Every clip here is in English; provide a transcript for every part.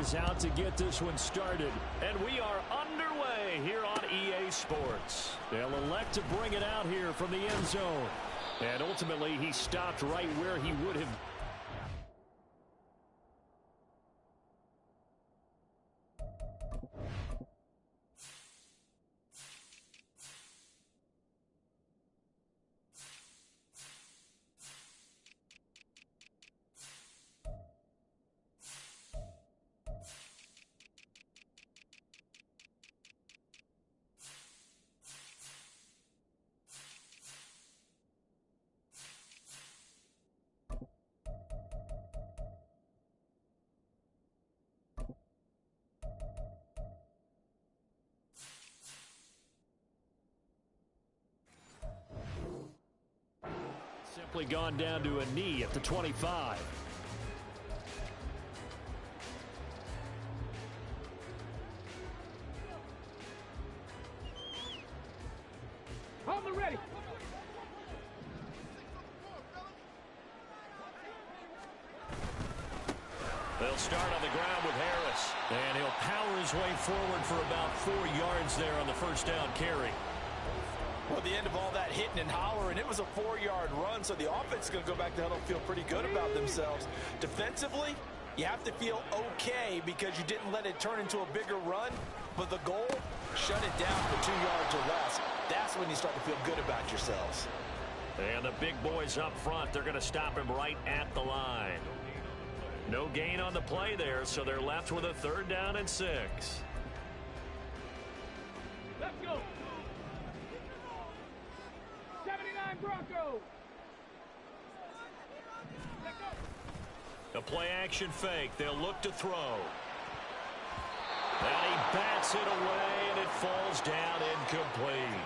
is out to get this one started. And we are underway here on EA Sports. They'll elect to bring it out here from the end zone. And ultimately, he stopped right where he would have. Simply gone down to a knee at the 25. Hold ready. They'll start on the ground with Harris. And he'll power his way forward for about 4 yards there on the first down carry. Well, the end of all that hitting and hollering, it was a 4-yard run, so the offense is going to go back to huddle, feel pretty good about themselves. Defensively, you have to feel okay because you didn't let it turn into a bigger run, but the goal, shut it down for 2 yards or less. That's when you start to feel good about yourselves. And the big boys up front, they're going to stop him right at the line. No gain on the play there, so they're left with a 3rd down and 6. Let's go. 79 Broncos. Let's go. A play-action fake. They'll look to throw. And he bats it away, and it falls down incomplete.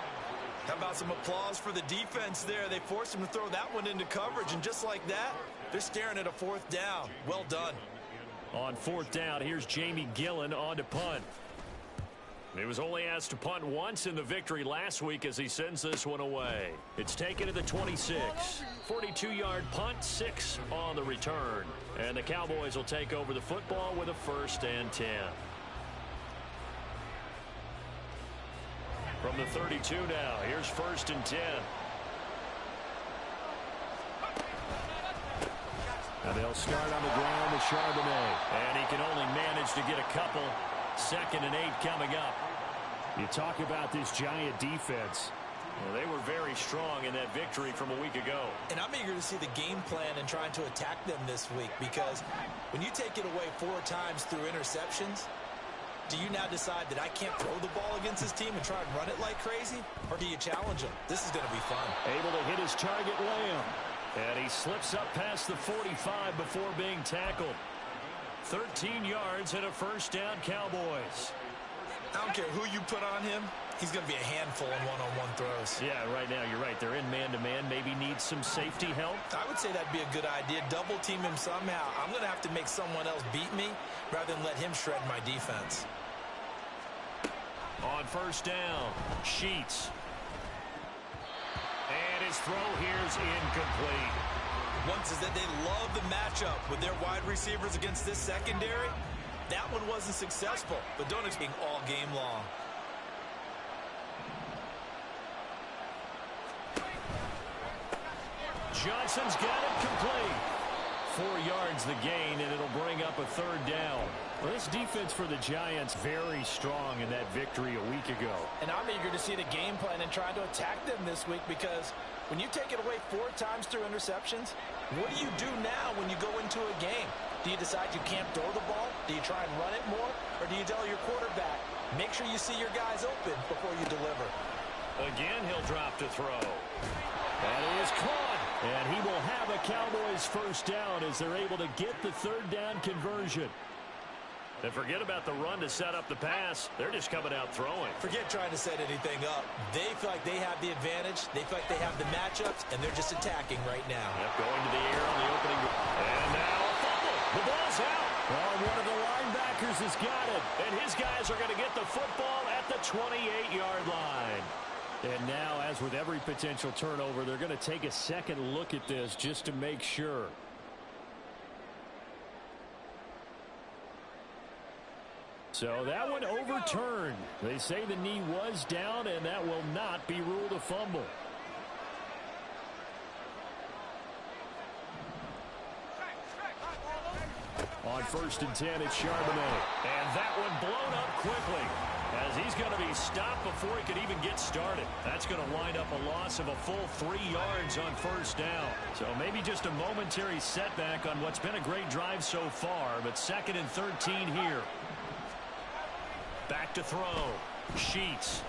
How about some applause for the defense there? They forced him to throw that one into coverage, and just like that, they're staring at a 4th down. Well done. On 4th down, here's Jamie Gillen on to punt. He was only asked to punt once in the victory last week as he sends this one away. It's taken to the 26. 42-yard punt, 6 on the return. And the Cowboys will take over the football with a 1st and 10. From the 32 now, here's 1st and 10. And they'll start on the ground with Charbonnet. And he can only manage to get a couple. 2nd and 8 coming up. You talk about this Giant defense. Well, they were very strong in that victory from a week ago. And I'm eager to see the game plan and trying to attack them this week, because when you take it away 4 times through interceptions, do you now decide that I can't throw the ball against this team and try and run it like crazy? Or do you challenge them? This is going to be fun. Able to hit his target, Lamb. And he slips up past the 45 before being tackled. 13 yards and a 1st down, Cowboys. I don't care who you put on him. He's going to be a handful in one-on-one throws. Yeah, right now you're right. They're in man-to-man. Maybe needs some safety help. I would say that'd be a good idea. Double team him somehow. I'm going to have to make someone else beat me rather than let him shred my defense. On 1st down, Sheets. And his throw here's incomplete. One says that they love the matchup with their wide receivers against this secondary. That one wasn't successful, but don't expect all game long. Johnson's got it complete. 4 yards the gain, and it'll bring up a 3rd down. Well, this defense for the Giants very strong in that victory a week ago. And I'm eager to see the game plan and try to attack them this week, because when you take it away 4 times through interceptions, what do you do now when you go into a game? Do you decide you can't throw the ball? Do you try and run it more? Or do you tell your quarterback, make sure you see your guys open before you deliver? Again, he'll drop to throw. That is caught. And he will have a Cowboys 1st down as they're able to get the 3rd down conversion. And forget about the run to set up the pass. They're just coming out throwing. Forget trying to set anything up. They feel like they have the advantage. They feel like they have the matchups, and they're just attacking right now. Yep, going to the air on the opening. And now a fumble. The ball's out. Well, one of the linebackers has got it. And his guys are going to get the football at the 28-yard line. And now, as with every potential turnover, they're going to take a second look at this just to make sure. So that one overturned. They say the knee was down, and that will not be ruled a fumble. On 1st and 10, it's Charbonnet. And that one blown up quickly, as he's going to be stopped before he could even get started. That's going to wind up a loss of a full 3 yards on 1st down. So maybe just a momentary setback on what's been a great drive so far, but 2nd and 13 here. Back to throw. Sheets.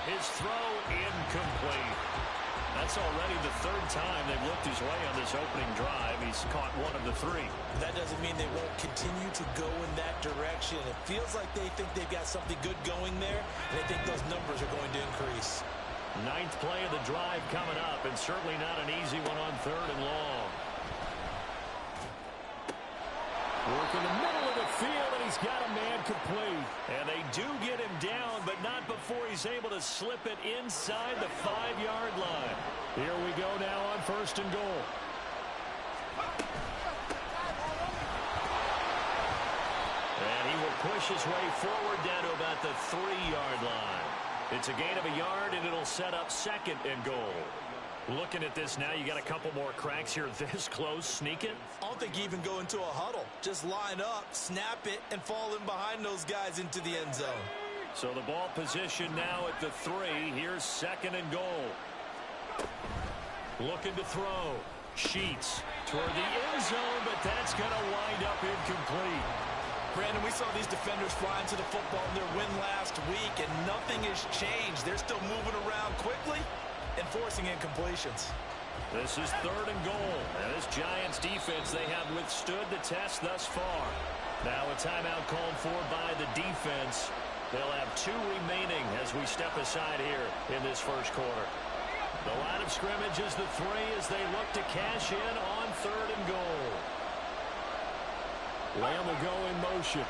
His throw incomplete. That's already the 3rd time they've looked his way on this opening drive. He's caught 1 of the 3. That doesn't mean they won't continue to go in that direction. It feels like they think they've got something good going there, and they think those numbers are going to increase. 9th play of the drive coming up, and certainly not an easy one on 3rd and long. Work in the middle of the field, and he's got a man complete. And they do get him down, but not before he's able to slip it inside the 5-yard line. Here we go now on 1st and goal. And he will push his way forward down to about the 3-yard line. It's a gain of a yard, and it'll set up 2nd and goal. Looking at this now, you got a couple more cracks here this close. Sneak it. I don't think you even go into a huddle. Just line up, snap it, and fall in behind those guys into the end zone. So the ball position now at the 3. Here's 2nd and goal. Looking to throw. Sheets toward the end zone, but that's going to wind up incomplete. Brandon, we saw these defenders fly into the football in their win last week, and nothing has changed. They're still moving around quickly and forcing incompletions. This is 3rd and goal. And this Giants defense, they have withstood the test thus far. Now a timeout called for by the defense. They'll have 2 remaining as we step aside here in this 1st quarter. The line of scrimmage is the 3 as they look to cash in on 3rd and goal. Lamb will go in motion.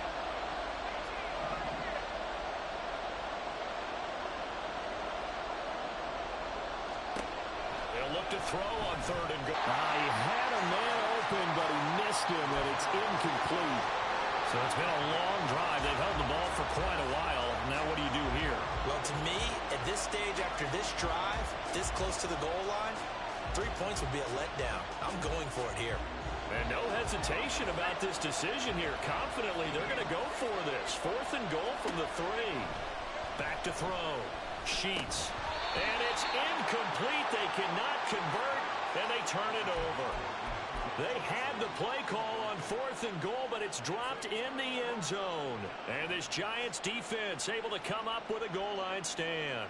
Look to throw on 3rd and goal. He had a man open, but he missed him, and it's incomplete. So it's been a long drive. They've held the ball for quite a while. Now what do you do here? Well, to me, at this stage after this drive, this close to the goal line, 3 points would be a letdown. I'm going for it here. And no hesitation about this decision here. Confidently, they're going to go for this. 4th and goal from the 3. Back to throw. Sheets. And it's incomplete. They cannot convert, and they turn it over. They had the play call on 4th and goal, but it's dropped in the end zone. And this Giants defense able to come up with a goal line stand.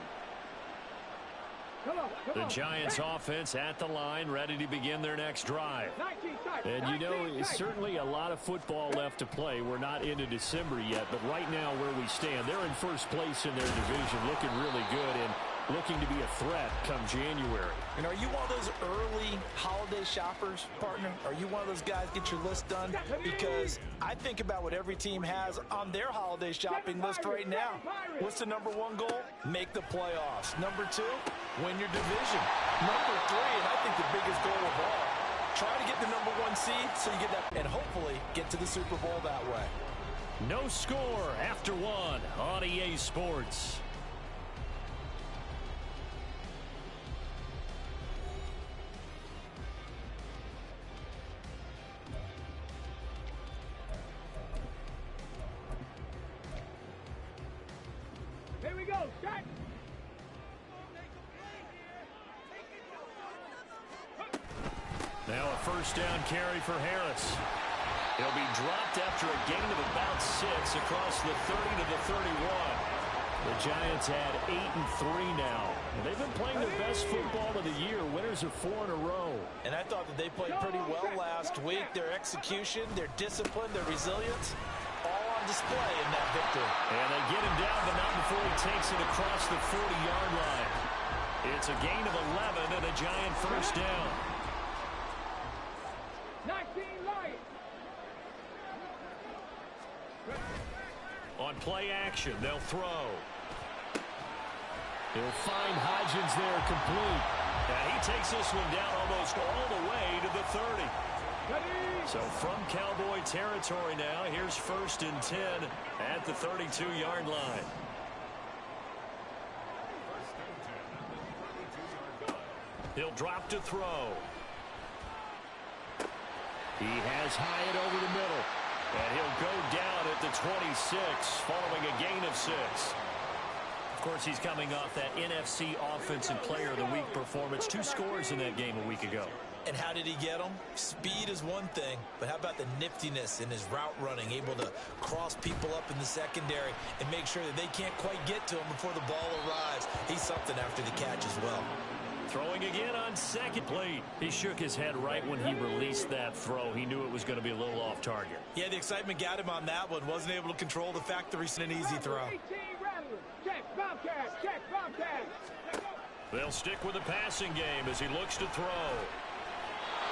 The Giants offense at the line, ready to begin their next drive. And you know, it's certainly a lot of football left to play. We're not into December yet, but right now where we stand, they're in 1st place in their division, looking really good and looking to be a threat come January. And are you one of those early holiday shoppers, partner? Are you one of those guys get your list done? Because I think about what every team has on their holiday shopping list right now. What's the number 1 goal? Make the playoffs. Number 2, win your division. Number 3, and I think the biggest goal of all, try to get the number 1 seed so you get that, and hopefully get to the Super Bowl that way. No score after 1 on EA Sports. Here we go, start. Now a 1st down carry for Harris. He'll be dropped after a gain of about 6 across the 30 to the 31. The Giants had 8-3 now. And they've been playing their best football of the year. Winners of 4 in a row. And I thought that they played pretty well last week. Their execution, their discipline, their resilience, all on display in that victory. And they get him down, but not before he takes it across the 40-yard line. It's a gain of 11 and a Giant 1st down. 19 Lions. On play action, they'll throw. He'll find Hodgins there complete. And he takes this one down almost all the way to the 30. So from Cowboy territory now, here's 1st and 10 at the 32-yard line. He'll drop to throw. He has Hyatt over the middle. And he'll go down at the 26 following a gain of 6. Of course, he's coming off that NFC Offensive Player of the Week performance. 2 scores in that game a week ago. And how did he get them? Speed is one thing, but how about the niftiness in his route running, able to cross people up in the secondary and make sure that they can't quite get to him before the ball arrives. He's something after the catch as well. Throwing again on second plate. He shook his head right when he released that throw. He knew it was going to be a little off target. Yeah, the excitement got him on that one. Wasn't able to control the fact that he's an easy throw. They'll stick with the passing game as he looks to throw.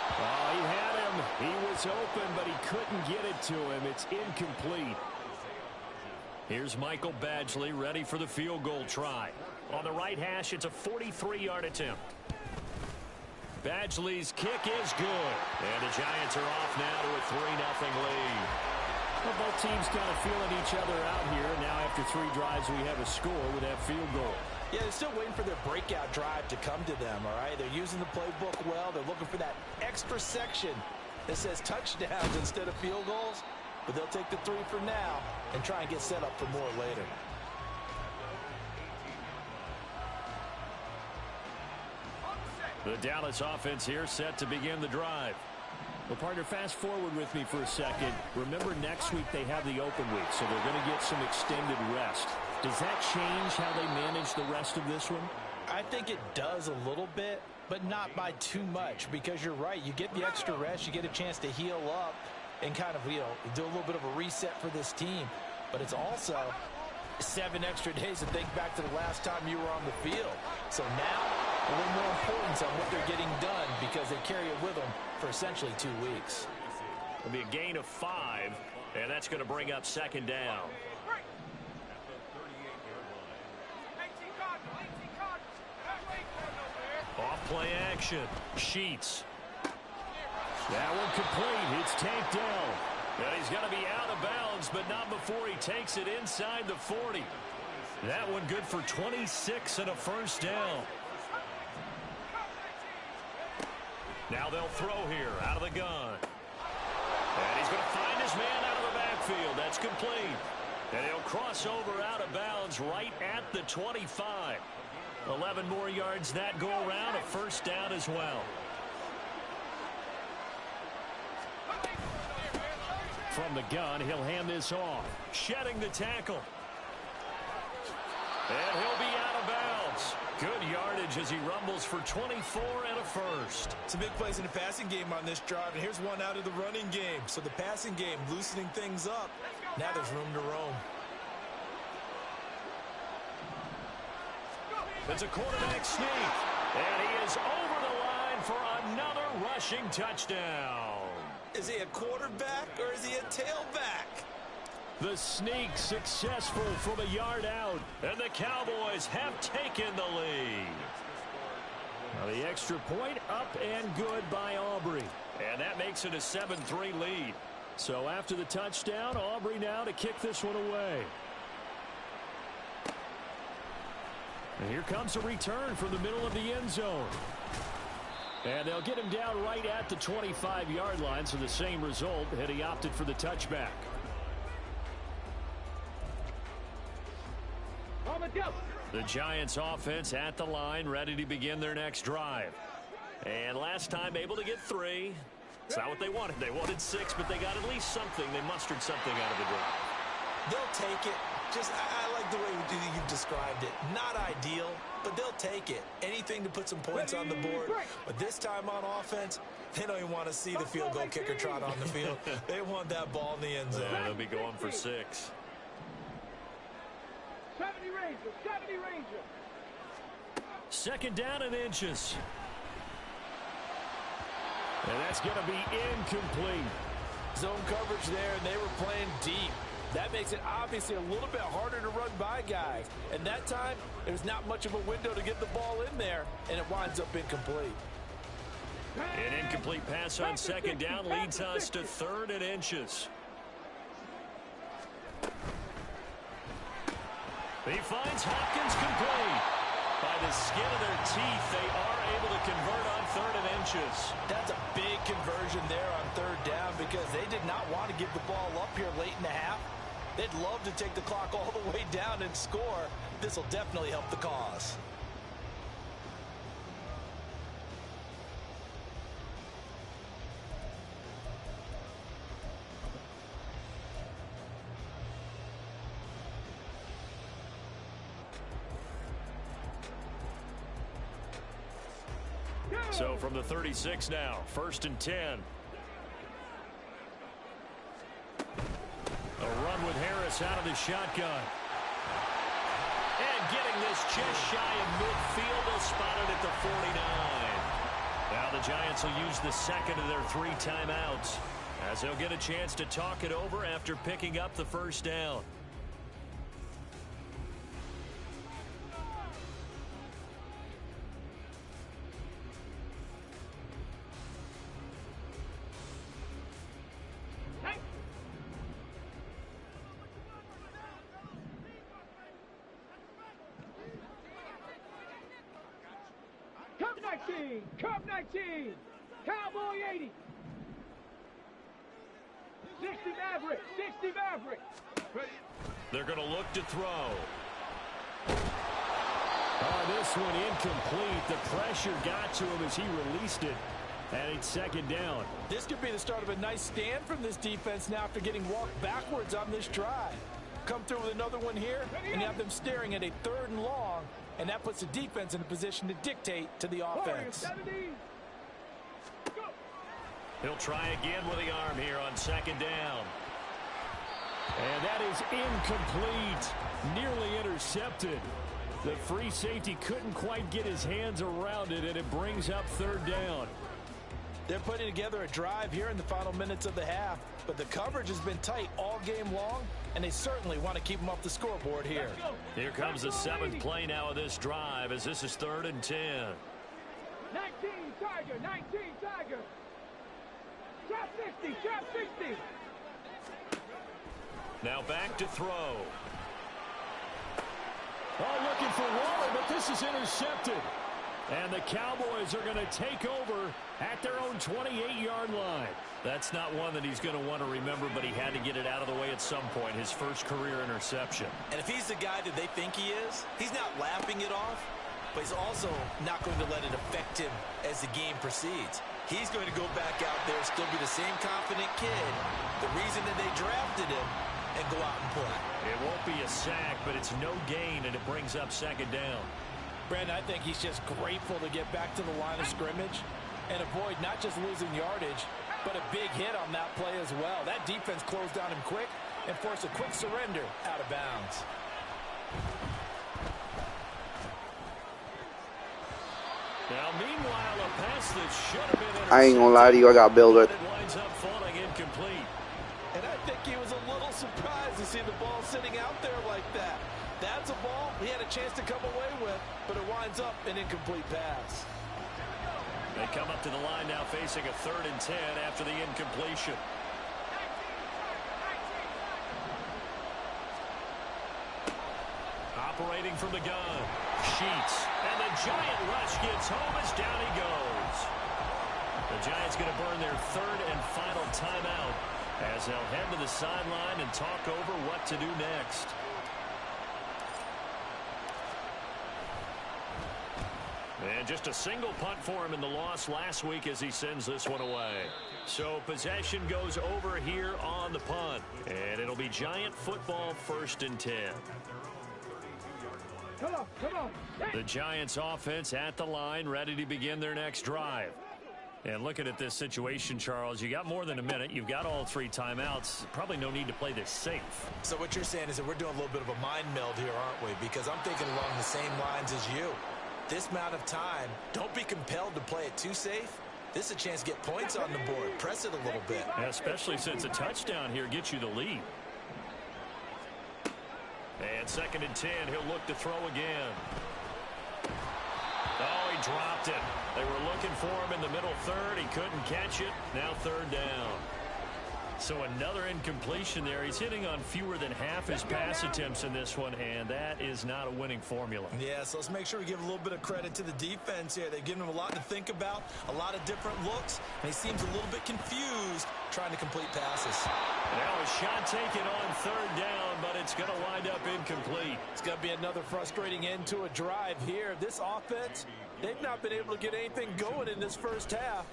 Oh, he had him. He was open, but he couldn't get it to him. It's incomplete. Here's Michael Badgley ready for the field goal try. On the right hash, it's a 43-yard attempt. Badgley's kick is good. And the Giants are off now to a 3-0 lead. Well, both teams kind of feeling each other out here. Now after 3 drives, we have a score with that field goal. Yeah, they're still waiting for their breakout drive to come to them, all right? They're using the playbook well. They're looking for that extra section that says touchdowns instead of field goals. But they'll take the 3 for now and try and get set up for more later. The Dallas offense here set to begin the drive. Well, partner, fast forward with me for a second. Remember, next week they have the open week, so they're going to get some extended rest. Does that change how they manage the rest of this one? I think it does a little bit, but not by too much, because you're right. You get the extra rest. You get a chance to heal up and kind of, do a little bit of a reset for this team. But it's also 7 extra days to think back to the last time you were on the field. So now, a little more importance on what they're getting done because they carry it with them for essentially 2 weeks. It'll be a gain of 5, and that's going to bring up 2nd down. Off play action. Sheets. That one complete. It's tanked down. And he's going to be out of bounds, but not before he takes it inside the 40. That one good for 26 and a 1st down. Now they'll throw here out of the gun. And he's going to find his man out of the backfield. That's complete. And he'll cross over out of bounds right at the 25. 11 more yards that go around, a 1st down as well. From the gun, he'll hand this off. Shedding the tackle. And he'll be out of bounds. Good yardage as he rumbles for 24 and a 1st. Some big plays in the passing game on this drive, and here's one out of the running game. So the passing game loosening things up. Now there's room to roam. It's a quarterback sneak. And he is over the line for another rushing touchdown. Is he a quarterback or is he a tailback? The sneak successful from a yard out. And the Cowboys have taken the lead. Now the extra point up and good by Aubrey. And that makes it a 7-3 lead. So after the touchdown, Aubrey now to kick this one away. And here comes a return from the middle of the end zone. And they'll get him down right at the 25-yard line, so the same result had he opted for the touchback. The Giants offense at the line, ready to begin their next drive. And last time able to get 3. It's not what they wanted. They wanted 6, but they got at least something. They mustered something out of the drive. They'll take it. I like the way you've described it. Not ideal, but they'll take it. Anything to put some points on the board. But this time on offense, they don't even want to see the field goal kicker trot on the field. They want that ball in the end zone. They'll be going for 6. 70 Ranger. 2nd down and inches. And that's going to be incomplete. Zone coverage there, and they were playing deep. That makes it obviously a little bit harder to run by guys. And that time, there's not much of a window to get the ball in there, and it winds up incomplete. An incomplete pass on second down leads us to 3rd and inches. He finds Hopkins complete. By the skin of their teeth, they are able to convert on 3rd and inches. That's a big conversion there on 3rd down because they did not want to give the ball up here late in the half. They'd love to take the clock all the way down and score. This will definitely help the cause. So from the 36 now, 1st and 10. A run with Harris out of the shotgun. And getting this just shy of midfield, they'll spot it at the 49. Now the Giants will use the second of their 3 timeouts, as they'll get a chance to talk it over after picking up the 1st down. Cup 19, Cowboy 80. 60 Maverick, 60 Maverick. They're going to look to throw. Oh, this one incomplete. The pressure got to him as he released it. And it's 2nd down. This could be the start of a nice stand from this defense now after getting walked backwards on this drive. Come through with another one here, and you have them staring at a 3rd and long. And that puts the defense in a position to dictate to the offense. He'll try again with the arm here on 2nd down. And that is incomplete. Nearly intercepted. The free safety couldn't quite get his hands around it, and it brings up 3rd down. They're putting together a drive here in the final minutes of the half, but the coverage has been tight all game long, and they certainly want to keep them off the scoreboard here. Here comes the 7th play now of this drive, as this is 3rd and 10. 19 Tiger, 19 Tiger. Trap 60, trap 60. Now back to throw. Oh, looking for Waller, but this is intercepted. And the Cowboys are going to take over at their own 28-yard line. That's not one that he's going to want to remember, but he had to get it out of the way at some point, his first career interception. And if he's the guy that they think he is, he's not laughing it off, but he's also not going to let it affect him as the game proceeds. He's going to go back out there, still be the same confident kid, the reason that they drafted him, and go out and play. It won't be a sack, but it's no gain, and it brings up 2nd down. Brandon, I think he's just grateful to get back to the line of scrimmage and avoid not just losing yardage, but a big hit on that play as well. That defense closed down him quick and forced a quick surrender out of bounds. Now, meanwhile, a pass that should have been intercepted. I ain't gonna lie to you, I got Builder. It winds up falling incomplete. And I think he was a little surprised to see the ball sitting out there like that. That's a ball he had a chance to come away with, but it winds up an incomplete pass. They come up to the line now facing a 3rd and 10 after the incompletion. Operating from the gun. Sheets. And the Giant rush gets home as down he goes. The Giants going to burn their 3rd and final timeout as they'll head to the sideline and talk over what to do next. And just a single punt for him in the loss last week as he sends this one away. So possession goes over here on the punt. And it'll be Giant football, 1st and 10. Come on, come on. The Giants offense at the line, ready to begin their next drive. And looking at this situation, Charles, you got more than a minute. You've got all 3 timeouts. Probably no need to play this safe. So what you're saying is that we're doing a little bit of a mind meld here, aren't we? Because I'm thinking along the same lines as you. This amount of time, don't be compelled to play it too safe. This is a chance to get points on the board. Press it a little bit. Yeah, especially since a touchdown here gets you the lead. And 2nd and 10, he'll look to throw again. Oh, he dropped it. They were looking for him in the middle third. He couldn't catch it. Now third down. So another incompletion there. He's hitting on fewer than half his pass attempts in this one, and that is not a winning formula. Yeah, so let's make sure we give a little bit of credit to the defense here. They've given him a lot to think about, a lot of different looks, and he seems a little bit confused trying to complete passes. Now a shot taken on third down, but it's going to wind up incomplete. It's going to be another frustrating end to a drive here. This offense, they've not been able to get anything going in this first half.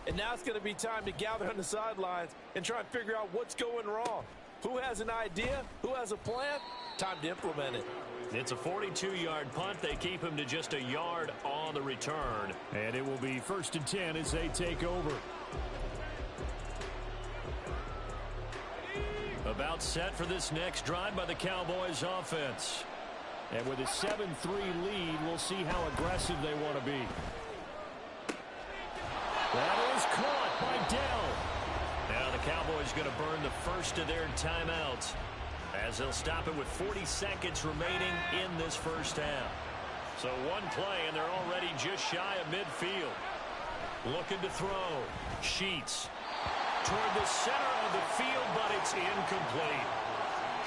And now it's going to be time to gather on the sidelines and try and figure out what's going wrong. Who has an idea? Who has a plan? Time to implement it. It's a 42-yard punt. They keep him to just a yard on the return. And it will be 1st and 10 as they take over. About set for this next drive by the Cowboys offense. And with a 7-3 lead, we'll see how aggressive they want to be. That is caught by Dell. Now the Cowboys going to burn the first of their timeouts as they'll stop it with 40 seconds remaining in this first half. So one play and they're already just shy of midfield. Looking to throw. Sheets toward the center of the field, but it's incomplete.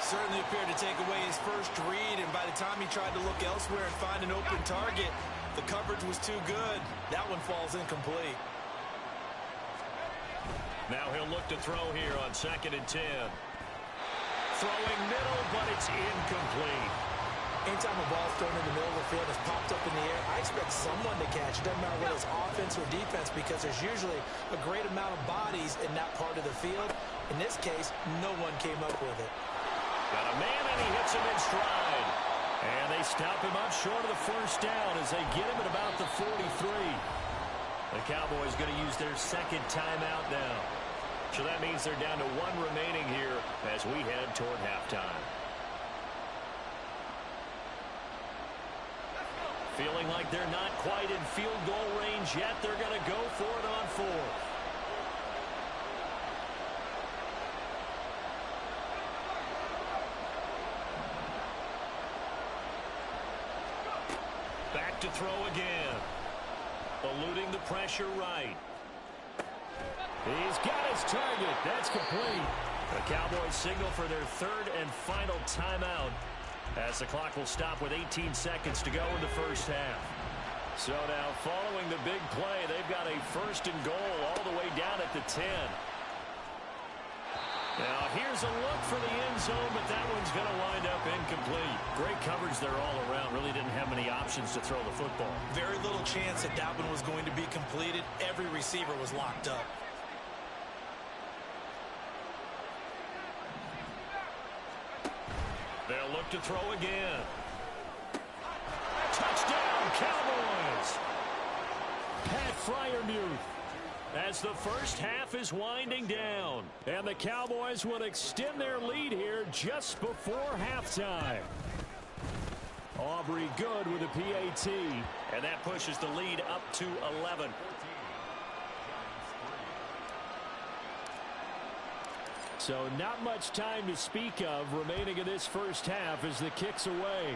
Certainly appeared to take away his first read, and by the time he tried to look elsewhere and find an open target, the coverage was too good. That one falls incomplete. Now he'll look to throw here on 2nd and 10. Throwing middle, but it's incomplete. Anytime a ball's thrown in the middle of the field, it's popped up in the air, I expect someone to catch. It doesn't matter whether it's offense or defense, because there's usually a great amount of bodies in that part of the field. In this case, no one came up with it. Got a man, and he hits him in stride. And they stop him up short of the first down as they get him at about the 43. The Cowboys going to use their second timeout now. So that means they're down to one remaining here as we head toward halftime. Feeling like they're not quite in field goal range yet. They're going to go for it on 4th. Back to throw again. Eluding the pressure right. He's got his target. That's complete. The Cowboys signal for their third and final timeout as the clock will stop with 18 seconds to go in the first half. So now following the big play, they've got a 1st and goal all the way down at the 10. Now here's a look for the end zone, but that one's going to wind up incomplete. Great coverage there all around. Really didn't have many options to throw the football. Very little chance that that one was going to be completed. Every receiver was locked up. They'll look to throw again. Touchdown, Cowboys! Pat Freiermuth. As the first half is winding down. And the Cowboys will extend their lead here just before halftime. Aubrey Good with a PAT. And that pushes the lead up to 11. So not much time to speak of remaining in this first half as the kick's away.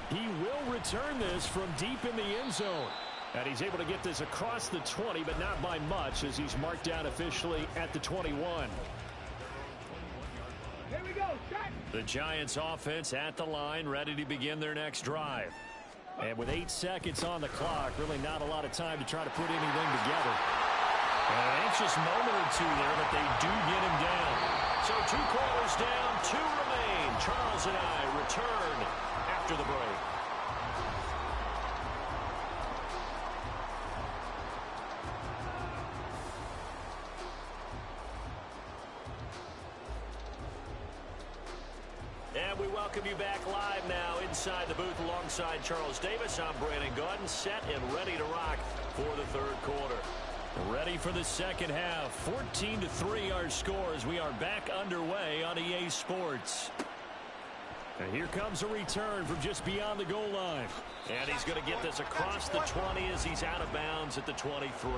He will return this from deep in the end zone. And he's able to get this across the 20, but not by much as he's marked down officially at the 21. Here we go, shot. The Giants offense at the line, ready to begin their next drive. And with 8 seconds on the clock, really not a lot of time to try to put anything together. An anxious moment or two there, but they do get him down. So 2 quarters down, 2 remain. Charles and I return after the break. And we welcome you back live now inside the booth alongside Charles Davis. I'm Brandon Gaudin, set and ready to rock for the third quarter. Ready for the second half. 14-3 our score as we are back underway on EA Sports. And here comes a return from just beyond the goal line. And he's going to get this across the 20 as he's out of bounds at the 23.